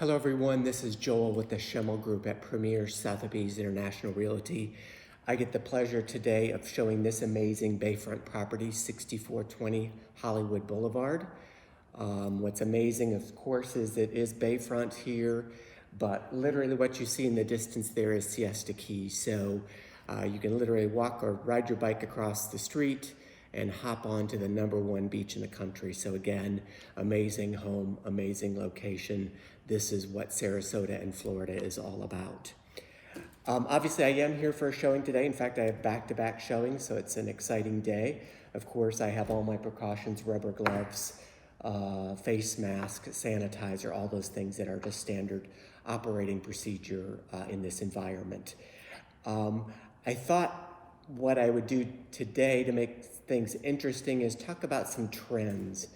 Hello everyone, this is Joel with the Schemmel Group at Premier Sotheby's International Realty. I get the pleasure today of showing this amazing bayfront property, 6420 Hollywood Boulevard. What's amazing, of course, is it is bayfront here, but literally what you see in the distance there is Siesta Key. So you can literally walk or ride your bike across the street and hop onto the #1 beach in the country. So again, amazing home, amazing location. This is what Sarasota and Florida is all about. Obviously, I am here for a showing today. In fact, I have back-to-back showings, so it's an exciting day. Of course, I have all my precautions, rubber gloves, face mask, sanitizer, all those things that are just standard operating procedure in this environment. I thought what I would do today to make things interesting is talk about some trends.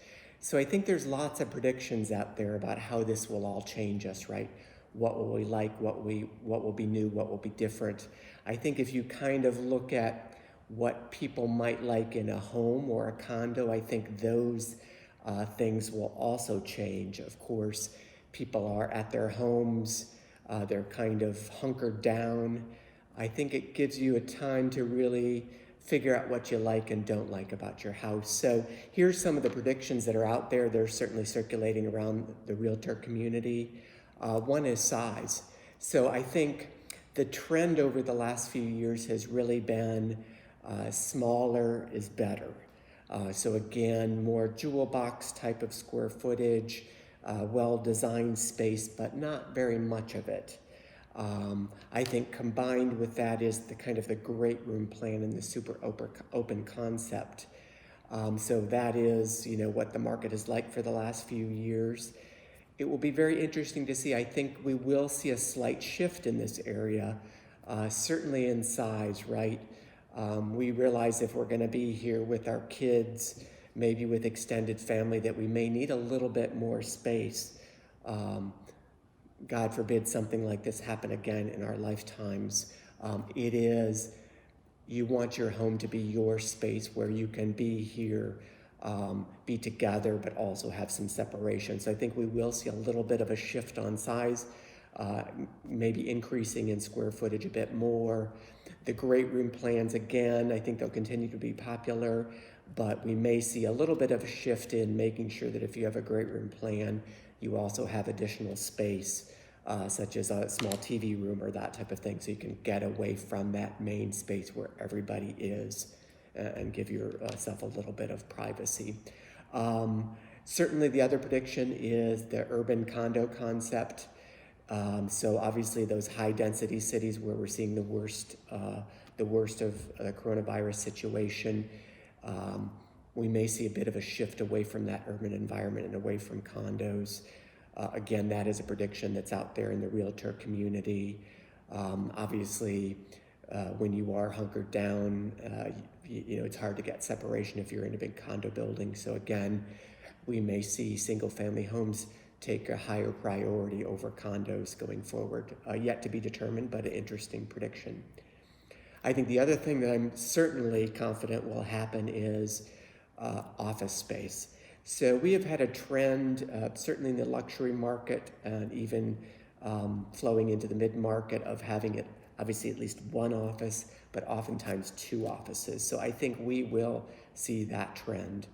So I think there's lots of predictions out there about how this will all change us, right? What will we like, what will be new, what will be different. I think if you kind of look at what people might like in a home or a condo, I think those things will also change. Of course, people are at their homes, they're kind of hunkered down. I think it gives you a time to really figure out what you like and don't like about your house. So here's some of the predictions that are out there. They're certainly circulating around the realtor community. One is size. So I think the trend over the last few years has really been smaller is better. So again, more jewel box type of square footage, well-designed space, but not very much of it. I think combined with that is the kind of the great room plan and the super open concept. So that is, what the market is like for the last few years. It will be very interesting to see. I think we will see a slight shift in this area, certainly in size, right? We realize if we're going to be here with our kids, maybe with extended family, that we may need a little bit more space. God forbid something like this happen again in our lifetimes. You want your home to be your space where you can be here, be together, but also have some separation. So I think we will see a little bit of a shift on size, maybe increasing in square footage a bit more. The great room plans, again, I think they'll continue to be popular, but we may see a little bit of a shift in making sure that if you have a great room plan, you also have additional space, such as a small TV room or that type of thing, so you can get away from that main space where everybody is and give yourself a little bit of privacy. Certainly the other prediction is the urban condo concept. So obviously those high density cities where we're seeing the worst of the coronavirus situation, we may see a bit of a shift away from that urban environment and away from condos. Again, that is a prediction that's out there in the realtor community. Obviously, when you are hunkered down, it's hard to get separation if you're in a big condo building. So again, we may see single family homes take a higher priority over condos going forward. Yet to be determined, but an interesting prediction. I think the other thing that I'm certainly confident will happen is office space. So we have had a trend, certainly in the luxury market and even flowing into the mid-market, of having it obviously at least one office, but oftentimes two offices. So I think we will see that trend.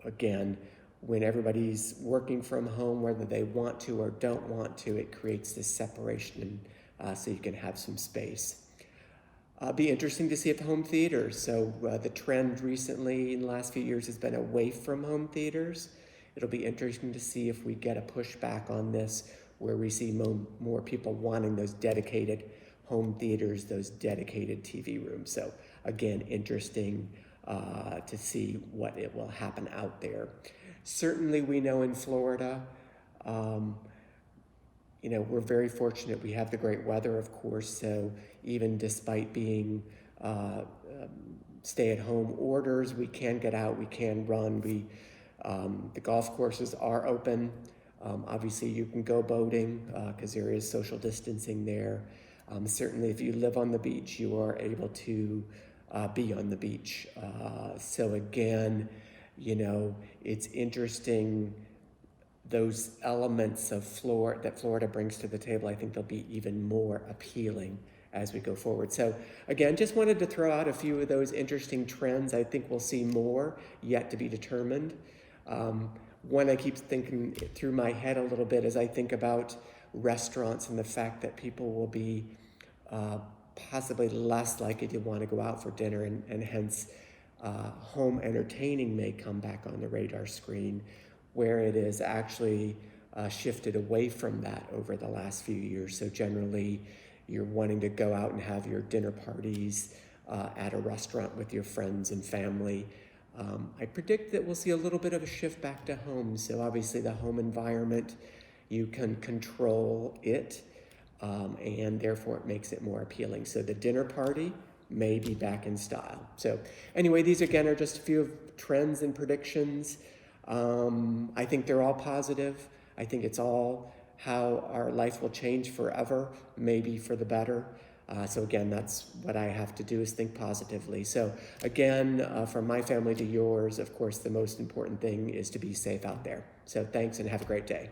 Again, when everybody's working from home, whether they want to or don't want to, it creates this separation so you can have some space. Be interesting to see if home theaters. So the trend recently in the last few years has been away from home theaters. It'll be interesting to see if we get a pushback on this, where we see more people wanting those dedicated home theaters, those dedicated TV rooms. So again, interesting to see what it will happen out there. Certainly we know in Florida, we're very fortunate. We have the great weather, of course, so even despite being stay-at-home orders, we can get out, we can run. The golf courses are open. Obviously, you can go boating because there is social distancing there. Certainly, if you live on the beach, you are able to be on the beach. So again, it's interesting those elements of that Florida brings to the table, I think they'll be even more appealing as we go forward. So again, just wanted to throw out a few of those interesting trends. I think we'll see more yet to be determined. One I keep thinking through my head a little bit as I think about restaurants and the fact that people will be possibly less likely to want to go out for dinner, and hence home entertaining may come back on the radar screen, where it is actually shifted away from that over the last few years. So generally, you're wanting to go out and have your dinner parties at a restaurant with your friends and family. I predict that we'll see a little bit of a shift back to home. So obviously the home environment, you can control it, and therefore it makes it more appealing. So the dinner party may be back in style. So anyway, these again are just a few of trends and predictions. I think they're all positive. I think it's all how our life will change forever, maybe for the better. So again, that's what I have to do, is think positively. So again, from my family to yours, of course, the most important thing is to be safe out there. So thanks and have a great day.